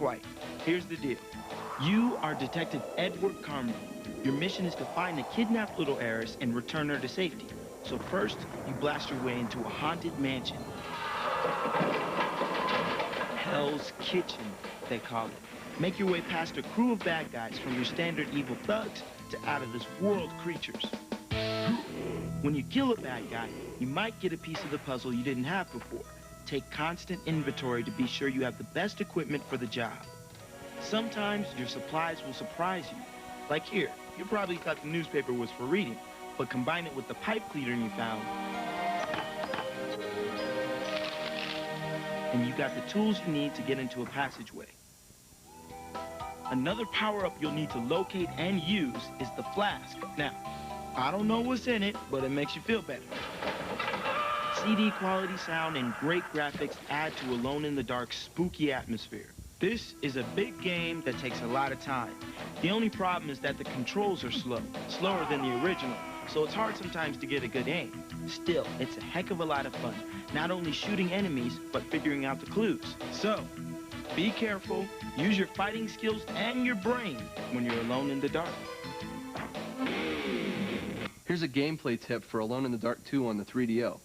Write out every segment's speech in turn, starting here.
quite. Here's the deal. You are Detective Edward Carmody. Your mission is to find a kidnapped little heiress and return her to safety. So first, you blast your way into a haunted mansion. Hell's Kitchen, they call it. Make your way past a crew of bad guys, from your standard evil thugs to out-of-this-world creatures. When you kill a bad guy, you might get a piece of the puzzle you didn't have before. Take constant inventory to be sure you have the best equipment for the job. Sometimes your supplies will surprise you. Like here, you probably thought the newspaper was for reading, but combine it with the pipe cleaner you found, and you got the tools you need to get into a passageway. Another power-up you'll need to locate and use is the flask. Now, I don't know what's in it, but it makes you feel better. CD quality sound and great graphics add to Alone in the Dark's spooky atmosphere. This is a big game that takes a lot of time. The only problem is that the controls are slower than the original, so it's hard sometimes to get a good aim. Still, it's a heck of a lot of fun, not only shooting enemies, but figuring out the clues. So, be careful, use your fighting skills and your brain when you're alone in the dark. Here's a gameplay tip for Alone in the Dark 2 on the 3DO.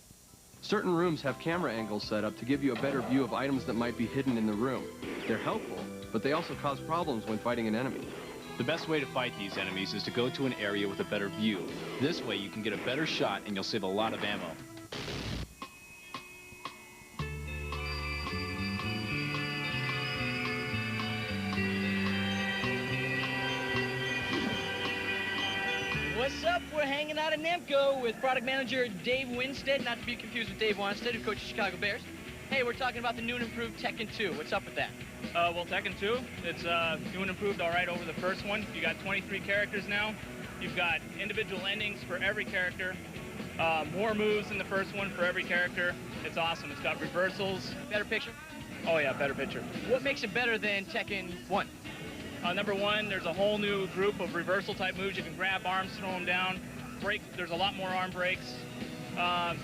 Certain rooms have camera angles set up to give you a better view of items that might be hidden in the room. They're helpful, but they also cause problems when fighting an enemy. The best way to fight these enemies is to go to an area with a better view. This way you can get a better shot and you'll save a lot of ammo. What's up? We're hanging out at Namco with product manager Dave Winstead, not to be confused with Dave Wanstead, who coaches Chicago Bears. Hey, we're talking about the new and improved Tekken 2. What's up with that? Well, Tekken 2, it's new and improved all right over the first one. You got 23 characters now. You've got individual endings for every character. More moves than the first one for every character. It's awesome. It's got reversals. Better picture? Oh, yeah, better picture. What makes it better than Tekken 1? Number one, there's a whole new group of reversal-type moves. You can grab arms, throw them down, break. There's a lot more arm breaks.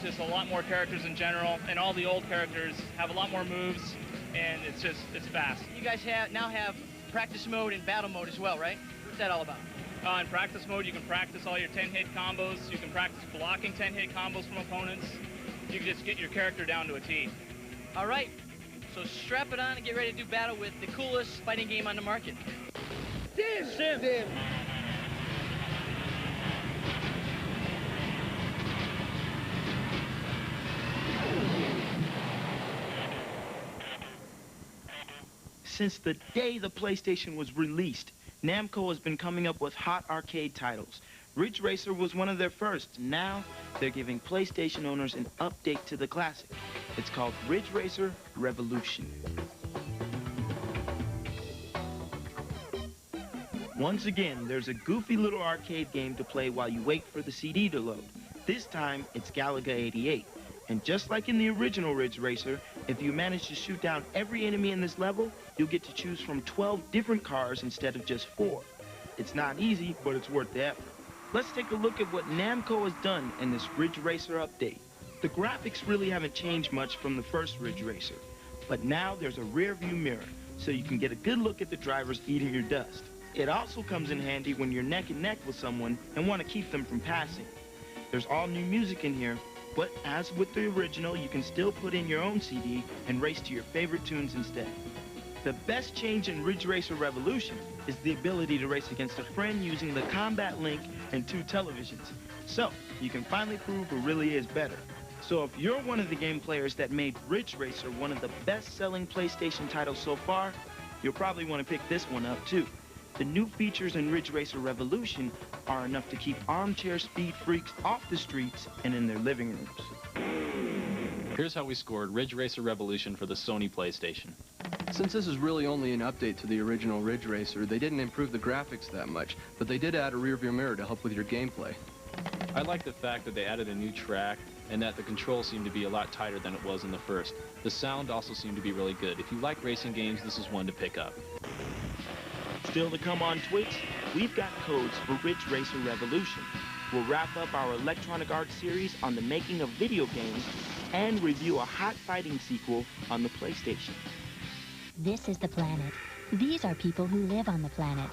Just a lot more characters in general, and all the old characters have a lot more moves, and it's fast. You guys now have practice mode and battle mode as well, right? What's that all about? In practice mode, you can practice all your 10-hit combos. You can practice blocking 10-hit combos from opponents. You can just get your character down to a T. All right, so strap it on and get ready to do battle with the coolest fighting game on the market. Sim! Since the day the PlayStation was released, Namco has been coming up with hot arcade titles. Ridge Racer was one of their first. Now, they're giving PlayStation owners an update to the classic. It's called Ridge Racer Revolution. Once again, there's a goofy little arcade game to play while you wait for the CD to load. This time, it's Galaga 88. And just like in the original Ridge Racer, if you manage to shoot down every enemy in this level, you'll get to choose from 12 different cars instead of just 4. It's not easy, but it's worth the effort. Let's take a look at what Namco has done in this Ridge Racer update. The graphics really haven't changed much from the first Ridge Racer, but now there's a rear view mirror, so you can get a good look at the drivers eating your dust. It also comes in handy when you're neck and neck with someone and want to keep them from passing. There's all new music in here, but as with the original, you can still put in your own CD and race to your favorite tunes instead. The best change in Ridge Racer Revolution is the ability to race against a friend using the Combat Link and 2 televisions. So, you can finally prove who really is better. So if you're one of the game players that made Ridge Racer one of the best-selling PlayStation titles so far, you'll probably want to pick this one up too. The new features in Ridge Racer Revolution are enough to keep armchair speed freaks off the streets and in their living rooms. Here's how we scored Ridge Racer Revolution for the Sony PlayStation. Since this is really only an update to the original Ridge Racer, they didn't improve the graphics that much, but they did add a rear view mirror to help with your gameplay. I like the fact that they added a new track and that the controls seem to be a lot tighter than it was in the first. The sound also seemed to be really good. If you like racing games, this is one to pick up. Still to come on Twitch, we've got codes for Ridge Racer Revolution. We'll wrap up our Electronic Arts series on the making of video games and review a hot fighting sequel on the PlayStation. This is the planet. These are people who live on the planet.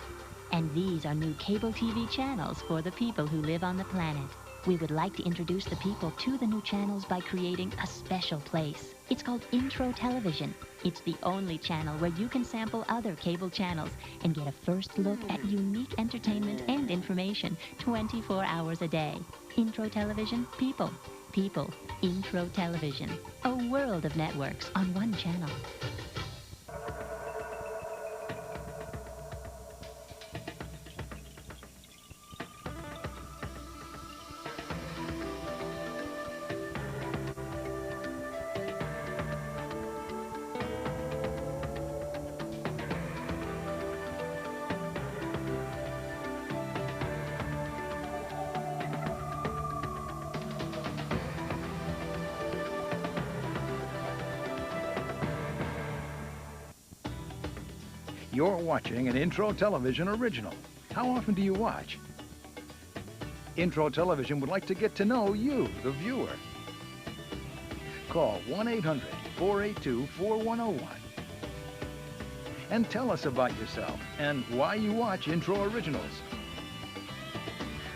And these are new cable TV channels for the people who live on the planet. We would like to introduce the people to the new channels by creating a special place. It's called Intro Television. It's the only channel where you can sample other cable channels and get a first look at unique entertainment and information 24 hours a day. Intro Television, people. People. Intro Television. A world of networks on one channel. You're watching an Intro Television original. How often do you watch? Intro Television would like to get to know you, the viewer. Call 1-800-482-4101 and tell us about yourself and why you watch Intro Originals.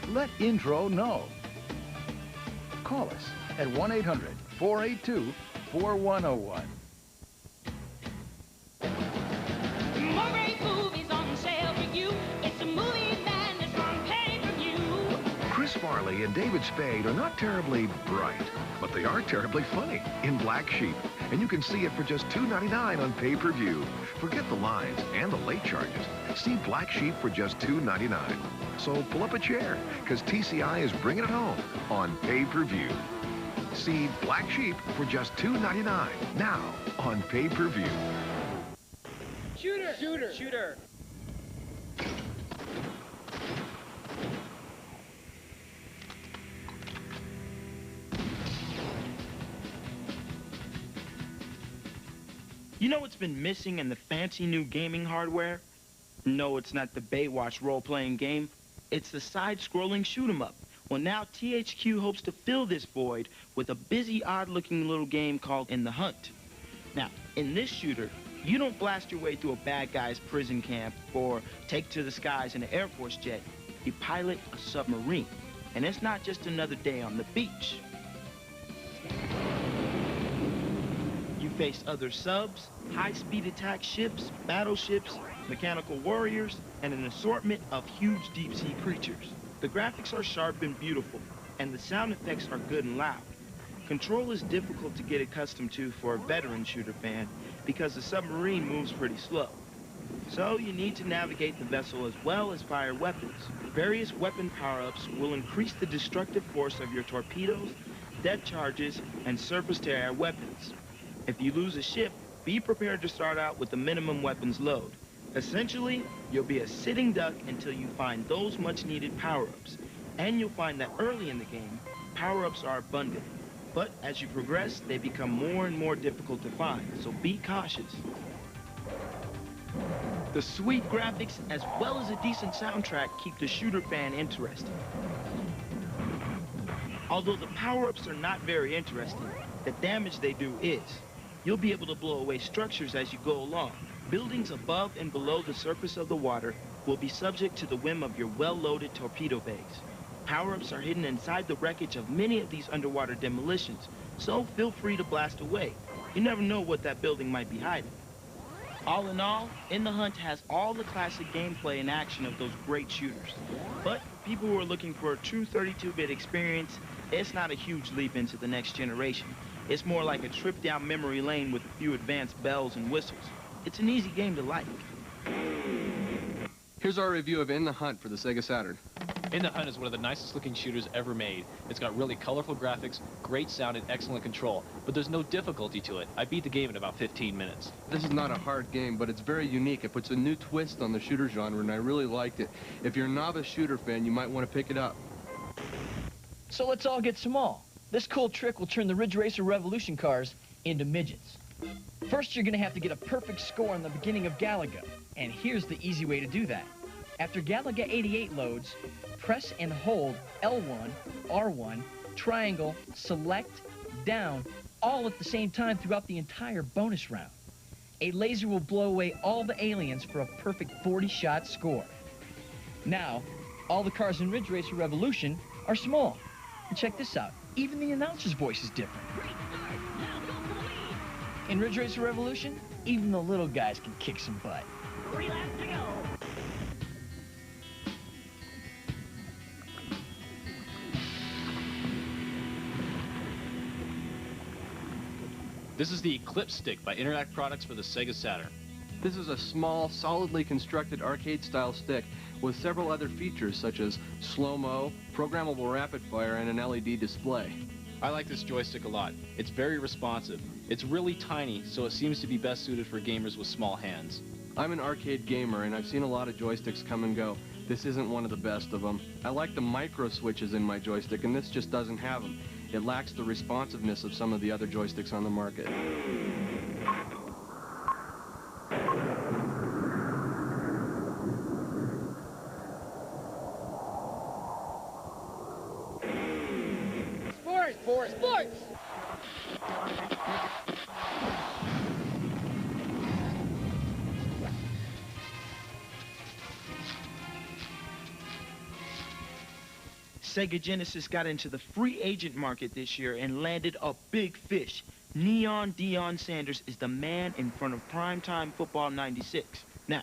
Let Intro know. Call us at 1-800-482-4101. More great movies on sale for you. It's a movie madness from pay-per-view. Chris Farley and David Spade are not terribly bright, but they are terribly funny in Black Sheep. And you can see it for just $2.99 on pay-per-view. Forget the lines and the late charges. See Black Sheep for just $2.99. So pull up a chair, because TCI is bringing it home on pay-per-view. See Black Sheep for just $2.99 now on pay-per-view. Shooter! Shooter! Shooter! You know what's been missing in the fancy new gaming hardware? No, it's not the Baywatch role-playing game. It's the side-scrolling shoot-'em-up. Well, now THQ hopes to fill this void with a busy, odd-looking little game called In the Hunt. Now, in this shooter, you don't blast your way through a bad guy's prison camp or take to the skies in an Air Force jet. You pilot a submarine. And it's not just another day on the beach. You face other subs, high-speed attack ships, battleships, mechanical warriors, and an assortment of huge deep-sea creatures. The graphics are sharp and beautiful, and the sound effects are good and loud. Control is difficult to get accustomed to for a veteran shooter fan because the submarine moves pretty slow. So you need to navigate the vessel as well as fire weapons. Various weapon power-ups will increase the destructive force of your torpedoes, depth charges, and surface-to-air weapons. If you lose a ship, be prepared to start out with the minimum weapons load. Essentially, you'll be a sitting duck until you find those much-needed power-ups. And you'll find that early in the game, power-ups are abundant. But as you progress, they become more and more difficult to find, so be cautious. The sweet graphics, as well as a decent soundtrack, keep the shooter fan interested. Although the power-ups are not very interesting, the damage they do is. You'll be able to blow away structures as you go along. Buildings above and below the surface of the water will be subject to the whim of your well-loaded torpedo bays. Power-ups are hidden inside the wreckage of many of these underwater demolitions, so feel free to blast away. You never know what that building might be hiding. All in all, In the Hunt has all the classic gameplay and action of those great shooters. But for people who are looking for a true 32-bit experience, it's not a huge leap into the next generation. It's more like a trip down memory lane with a few advanced bells and whistles. It's an easy game to like. Here's our review of In the Hunt for the Sega Saturn. In the Hunt is one of the nicest looking shooters ever made. It's got really colorful graphics, great sound, and excellent control. But there's no difficulty to it. I beat the game in about 15 minutes. This is not a hard game, but it's very unique. It puts a new twist on the shooter genre, and I really liked it. If you're a novice shooter fan, you might want to pick it up. So let's all get small. This cool trick will turn the Ridge Racer Revolution cars into midgets. First, you're going to have to get a perfect score on the beginning of Galaga. And here's the easy way to do that. After Galaga 88 loads, press and hold L1, R1, triangle, select, down, all at the same time throughout the entire bonus round. A laser will blow away all the aliens for a perfect 40-shot score. Now, all the cars in Ridge Racer Revolution are small. And check this out. Even the announcer's voice is different. In Ridge Racer Revolution, even the little guys can kick some butt. 3 laps to go. This is the Eclipse Stick by Interact Products for the Sega Saturn. This is a small, solidly constructed arcade-style stick with several other features such as slow-mo, programmable rapid-fire, and an LED display. I like this joystick a lot. It's very responsive. It's really tiny, so it seems to be best suited for gamers with small hands. I'm an arcade gamer, and I've seen a lot of joysticks come and go. This isn't one of the best of them. I like the micro switches in my joystick, and this just doesn't have them. It lacks the responsiveness of some of the other joysticks on the market. Sports! Sega Genesis got into the free agent market this year and landed a big fish. Neon Deion Sanders is the man in front of Primetime Football 96. Now,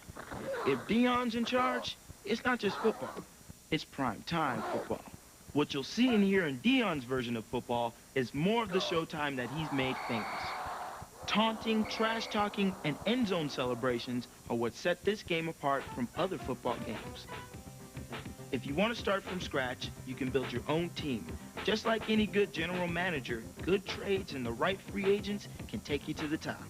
if Deion's in charge, it's not just football, it's primetime football. What you'll see and hear in Deion's version of football is more of the showtime that he's made famous. Taunting, trash-talking, and end zone celebrations are what set this game apart from other football games. If you want to start from scratch, you can build your own team. Just like any good general manager, good trades and the right free agents can take you to the top.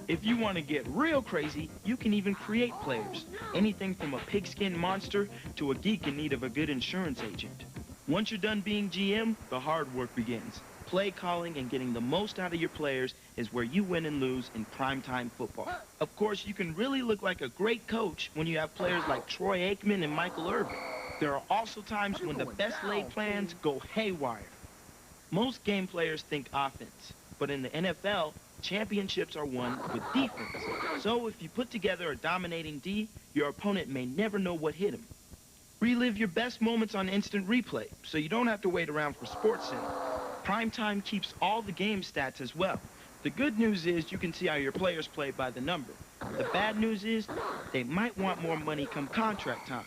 If you want to get real crazy, you can even create players. Anything from a pigskin monster to a geek in need of a good insurance agent. Once you're done being GM, the hard work begins. Play calling and getting the most out of your players is where you win and lose in primetime football. Of course, you can really look like a great coach when you have players like Troy Aikman and Michael Irvin. There are also times when the best laid plans go haywire. Most game players think offense, but in the NFL, championships are won with defense. So if you put together a dominating D, your opponent may never know what hit him. Relive your best moments on instant replay, so you don't have to wait around for SportsCenter. Primetime keeps all the game stats as well. The good news is you can see how your players play by the number. The bad news is they might want more money come contract time.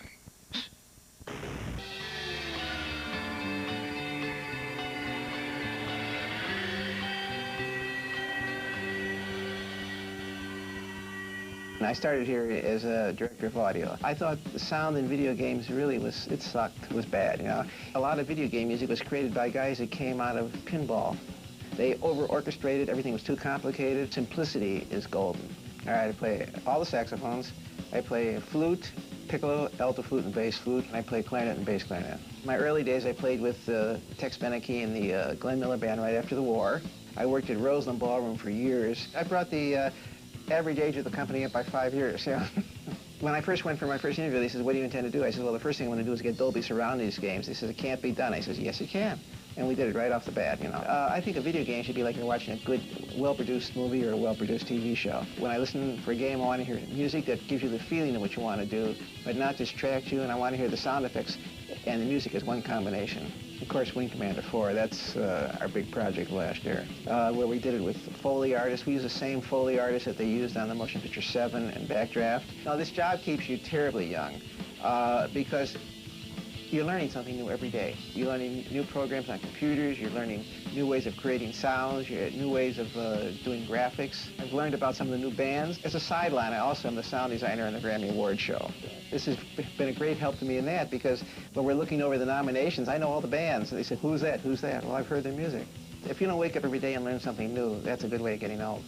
I started here as a director of audio. I thought the sound in video games really it sucked, it was bad, you know. A lot of video game music was created by guys that came out of pinball. They over-orchestrated, everything was too complicated. Simplicity is golden. All right, I play all the saxophones. I play flute, piccolo, alto flute, and bass flute, and I play clarinet and bass clarinet. In my early days, I played with Tex Beneke and the Glenn Miller Band right after the war. I worked at Roseland Ballroom for years. I brought the average age of the company up by 5 years. You know? When I first went for my first interview, they said, "What do you intend to do?" I said, "Well, the first thing I want to do is get Dolby Surround these games." They said, "It can't be done." I said, "Yes, it can." And we did it right off the bat, you know. I think a video game should be like you're watching a good, well-produced movie or a well-produced TV show. When I listen for a game, I want to hear music that gives you the feeling of what you want to do, but not distract you, and I want to hear the sound effects and the music as one combination. Of course, Wing Commander 4, that's our big project last year, where we did it with Foley artists. We use the same Foley artists that they used on the Motion Picture 7 and Backdraft. Now, this job keeps you terribly young because you're learning something new every day. You're learning new programs on computers. You're learning new ways of creating sounds. New ways of doing graphics. I've learned about some of the new bands. As a sideline, I also am the sound designer on the Grammy Award show. This has been a great help to me in that because when we're looking over the nominations, I know all the bands. They say, "Who's that? Who's that?" Well, I've heard their music. If you don't wake up every day and learn something new, that's a good way of getting old.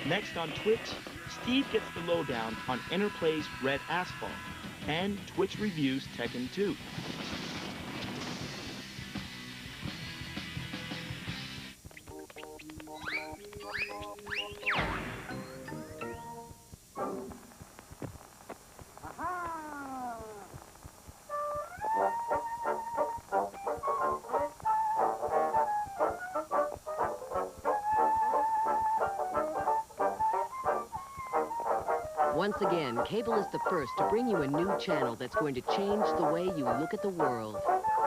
Next on Twitch, Steve gets the lowdown on Interplay's Red Asphalt, and Twitch reviews Tekken 2. Once again, cable is the first to bring you a new channel that's going to change the way you look at the world.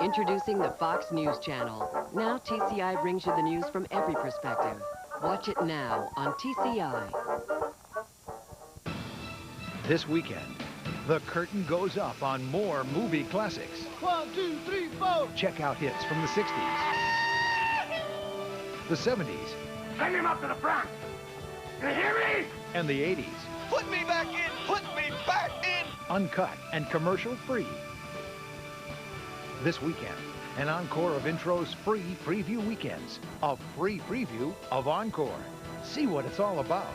Introducing the Fox News Channel. Now TCI brings you the news from every perspective. Watch it now on TCI. This weekend, the curtain goes up on more movie classics. 1, 2, 3, 4. Check out hits from the 60s, the 70s, Send him up to the front. You hear me? and the 80s. Put me back in. Put me back in. Uncut and commercial-free. This weekend, an encore of Intro's free preview weekends. A free preview of Encore. See what it's all about.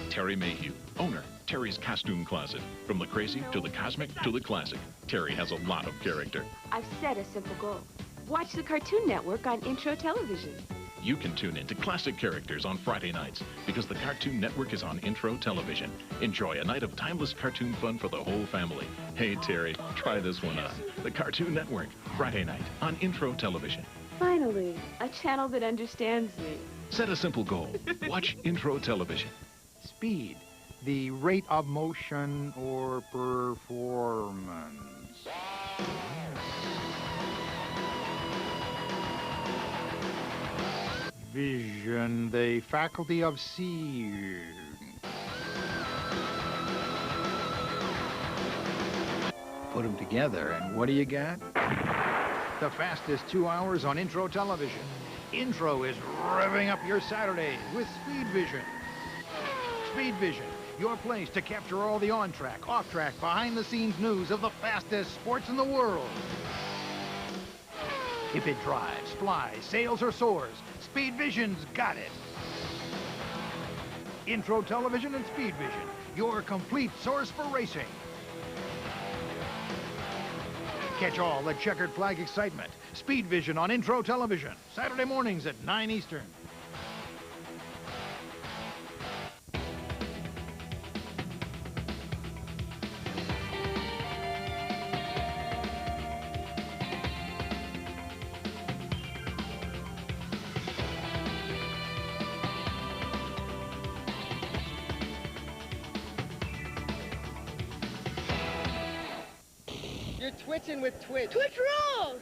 Terry Mayhew, owner, Terry's Costume Closet. From the crazy to the cosmic to the classic, Terry has a lot of character. I've set a simple goal. Watch the Cartoon Network on Intro Television. You can tune into classic characters on Friday nights because the Cartoon Network is on Intro Television. Enjoy a night of timeless cartoon fun for the whole family. Hey, Terry, try this one on. The Cartoon Network, Friday night on Intro Television. Finally, a channel that understands me. Set a simple goal. Watch Intro Television. Speed, the rate of motion or performance. Vision, the faculty of seeing. Put them together, and what do you got? The fastest 2 hours on Intro Television. Intro is revving up your Saturdays with Speed Vision. Speed Vision, your place to capture all the on-track, off-track, behind-the-scenes news of the fastest sports in the world. If it drives, flies, sails, or soars, Speed Vision's got it. Intro Television and Speed Vision, your complete source for racing. Catch all the checkered flag excitement. Speed Vision on Intro Television, Saturday mornings at 9 Eastern. You're twitching with Twitch. Twitch rules!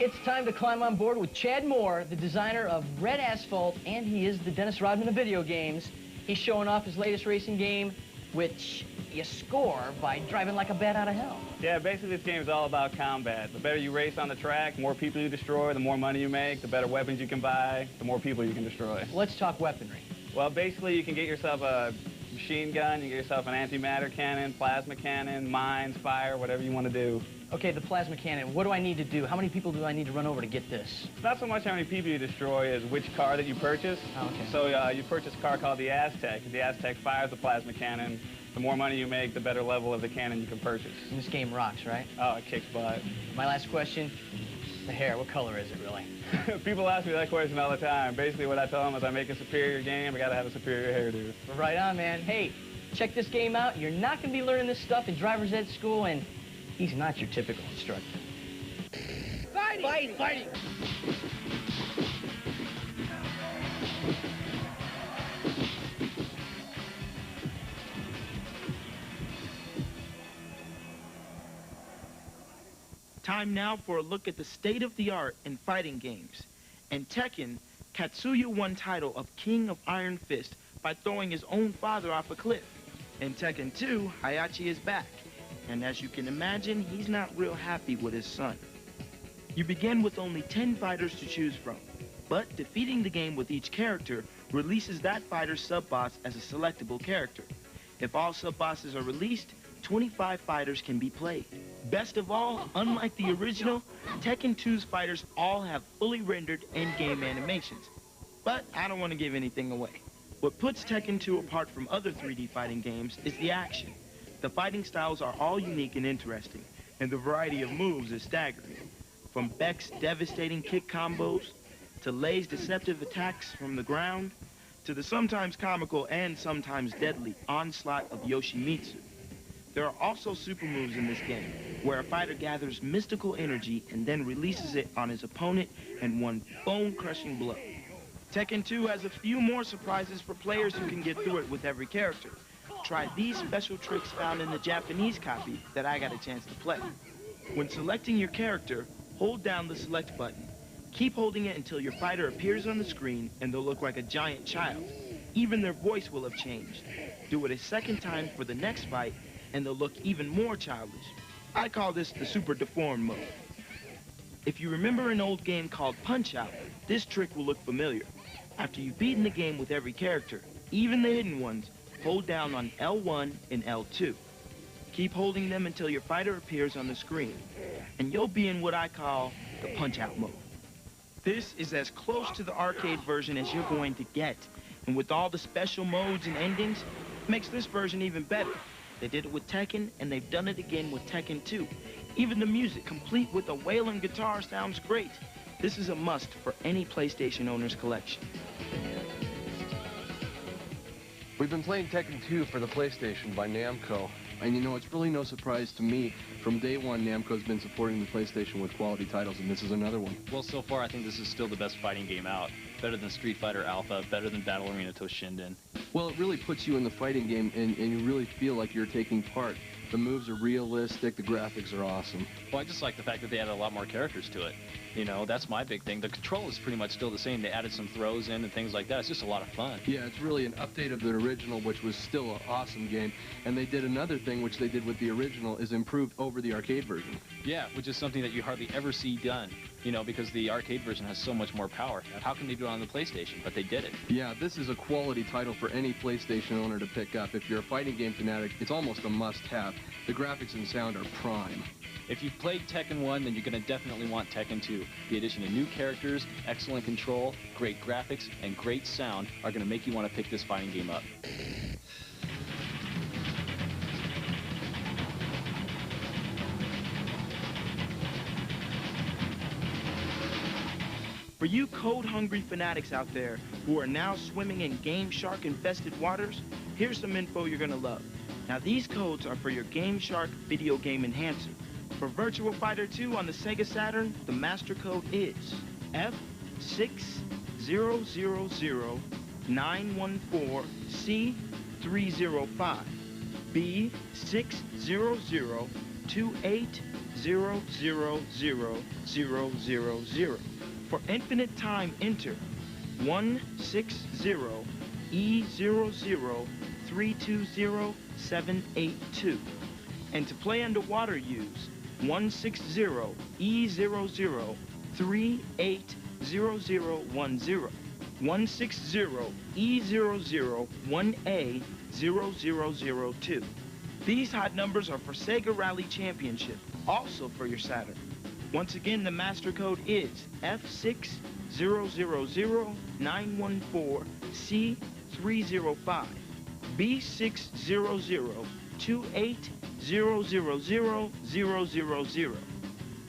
It's time to climb on board with Chad Moore, the designer of Red Asphalt, and he is the Dennis Rodman of video games. He's showing off his latest racing game, which you score by driving like a bat out of hell. Yeah, basically this game is all about combat. The better you race on the track, the more people you destroy, the more money you make, the better weapons you can buy, the more people you can destroy. Let's talk weaponry. Well, basically you can get yourself a machine gun, you can get yourself an antimatter cannon, plasma cannon, mines, fire, whatever you want to do. Okay, the plasma cannon, what do I need to do? How many people do I need to run over to get this? It's not so much how many people you destroy as which car that you purchase. Oh, okay. So you purchase a car called the Aztec. The Aztec fires the plasma cannon. The more money you make, the better level of the cannon you can purchase. And this game rocks, right? Oh, it kicks butt. My last question, the hair, what color is it really? People ask me that question all the time. Basically what I tell them is I make a superior game, I gotta have a superior hairdo. Right on, man. Hey, check this game out. You're not gonna be learning this stuff in driver's ed school, and he's not your typical instructor. Fighting! Fighting! Fighting! Time now for a look at the state-of-the-art in fighting games. In Tekken, Katsuya won title of King of Iron Fist by throwing his own father off a cliff. In Tekken 2, Hayachi is back, and as you can imagine, he's not real happy with his son. You begin with only 10 fighters to choose from, but defeating the game with each character releases that fighter's sub-boss as a selectable character. If all sub-bosses are released, 25 fighters can be played. Best of all, unlike the original, Tekken 2's fighters all have fully rendered in-game animations. But I don't want to give anything away. What puts Tekken 2 apart from other 3D fighting games is the action. The fighting styles are all unique and interesting, and the variety of moves is staggering. From Beck's devastating kick combos, to Lei's deceptive attacks from the ground, to the sometimes comical and sometimes deadly onslaught of Yoshimitsu. There are also super moves in this game, where a fighter gathers mystical energy and then releases it on his opponent in one bone-crushing blow. Tekken 2 has a few more surprises for players who can get through it with every character. Try these special tricks found in the Japanese copy that I got a chance to play. When selecting your character, hold down the select button. Keep holding it until your fighter appears on the screen and they'll look like a giant child. Even their voice will have changed. Do it a second time for the next fight and they'll look even more childish. I call this the super deformed mode. If you remember an old game called Punch-Out, this trick will look familiar. After you've beaten the game with every character, even the hidden ones, hold down on L1 and L2. Keep holding them until your fighter appears on the screen, and you'll be in what I call the Punch-Out mode. This is as close to the arcade version as you're going to get, and with all the special modes and endings, it makes this version even better. They did it with Tekken, and they've done it again with Tekken 2. Even the music, complete with a wailing guitar, sounds great. This is a must for any PlayStation owner's collection. We've been playing Tekken 2 for the PlayStation by Namco, and you know, it's really no surprise to me. From day one, Namco's been supporting the PlayStation with quality titles, and this is another one. Well, so far, I think this is still the best fighting game out. Better than Street Fighter Alpha, better than Battle Arena Toshinden. Well, it really puts you in the fighting game, and you really feel like you're taking part. The moves are realistic, the graphics are awesome. Well, I just like the fact that they added a lot more characters to it. You know, that's my big thing. The control is pretty much still the same. They added some throws in and things like that. It's just a lot of fun. Yeah, it's really an update of the original, which was still an awesome game. And they did another thing, which they did with the original, is improved over the arcade version. Yeah, which is something that you hardly ever see done, you know, because the arcade version has so much more power. How can they do it on the PlayStation? But they did it. Yeah, this is a quality title for any PlayStation owner to pick up. If you're a fighting game fanatic, it's almost a must-have. The graphics and sound are prime. If you've played Tekken 1, then you're going to definitely want Tekken 2. The addition of new characters, excellent control, great graphics, and great sound are going to make you want to pick this fighting game up. For you code-hungry fanatics out there who are now swimming in Game Shark-infested waters, here's some info you're gonna love. Now these codes are for your Game Shark video game enhancer. For Virtua Fighter 2 on the Sega Saturn, the master code is F600914C305, B60028000000. For Infinite Time, enter 160E003207882. And to play underwater, use 160E003800010. 160E001A0002. These hot numbers are for Sega Rally Championship, also for your Saturn. Once again, the master code is F600914C305, B60028000000.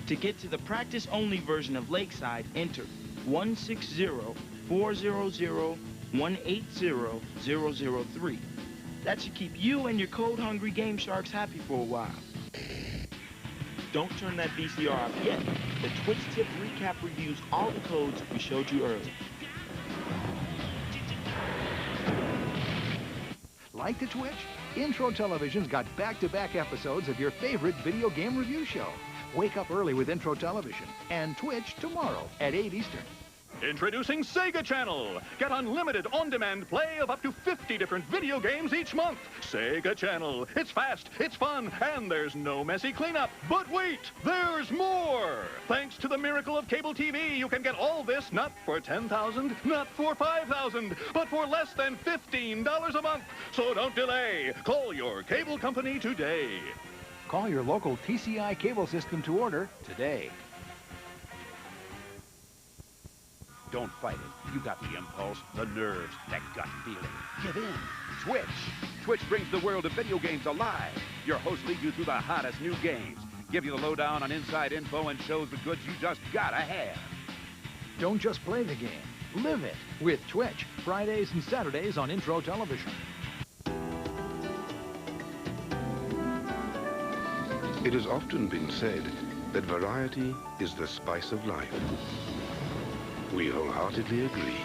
To get to the practice-only version of Lakeside, enter 1604001800003. That should keep you and your code-hungry Game Sharks happy for a while. Don't turn that VCR off yet. The Twitch Tip Recap reviews all the codes we showed you earlier. Like to Twitch? Intro Television's got back-to-back episodes of your favorite video game review show. Wake up early with Intro Television and Twitch tomorrow at 8 Eastern. Introducing Sega Channel. Get unlimited on-demand play of up to 50 different video games each month. Sega Channel. It's fast, it's fun, and there's no messy cleanup. But wait, there's more. Thanks to the miracle of cable TV, you can get all this not for $10,000, not for $5,000, but for less than $15 a month. So don't delay. Call your cable company today. Call your local TCI cable system to order today. Don't fight it. You got the impulse, the nerves, that gut feeling. Give in. Twitch. Twitch brings the world of video games alive. Your hosts lead you through the hottest new games, give you the lowdown on inside info, and shows the goods you just gotta have. Don't just play the game. Live it with Twitch. Fridays and Saturdays on Intro Television. It has often been said that variety is the spice of life. We wholeheartedly agree.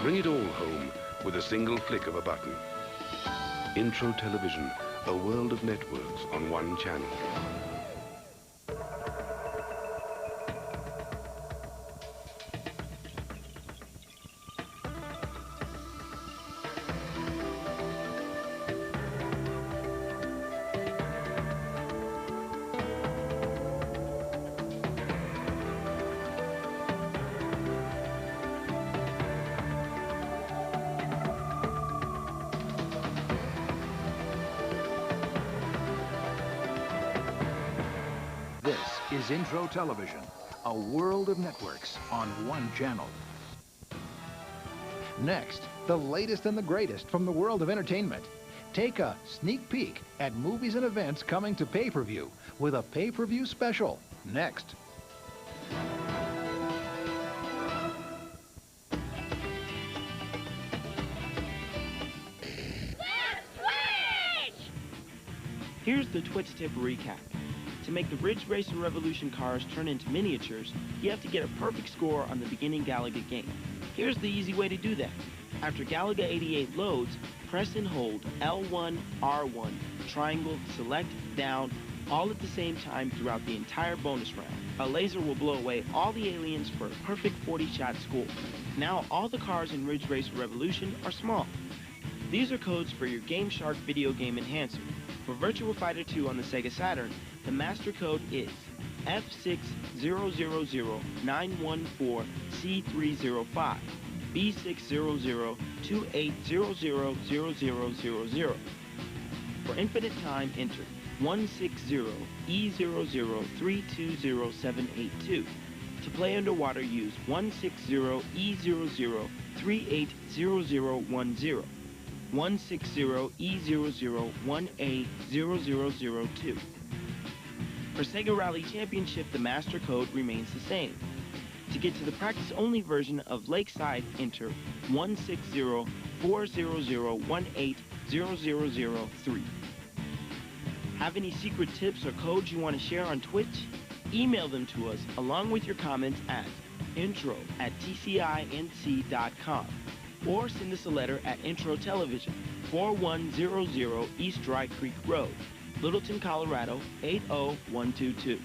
bring it all home with a single flick of a button. Intro Television, a world of networks on one channel. This is Intro Television, a world of networks on one channel. Next, the latest and the greatest from the world of entertainment. Take a sneak peek at movies and events coming to pay-per-view with a pay-per-view special. Next. Here's the Twitch Tip recap. To make the Ridge Racer Revolution cars turn into miniatures, you have to get a perfect score on the beginning Galaga game. Here's the easy way to do that. After Galaga 88 loads, press and hold L1, R1, triangle, select, down, all at the same time throughout the entire bonus round. A laser will blow away all the aliens for a perfect 40-shot score. Now all the cars in Ridge Racer Revolution are small. These are codes for your Game Shark video game enhancer. For Virtua Fighter 2 on the Sega Saturn, the master code is F60009114C305, B60028000000. For Infinite Time, enter 160E003207882. To play underwater, use 160E00380010. 160E001A0002. For Sega Rally Championship, the master code remains the same. To get to the practice-only version of Lakeside, enter 1604001800003. Have any secret tips or codes you want to share on Twitch? Email them to us along with your comments at intro@tcinc.com. Or send us a letter at Intro Television, 4100 East Dry Creek Road, Littleton, Colorado, 80122.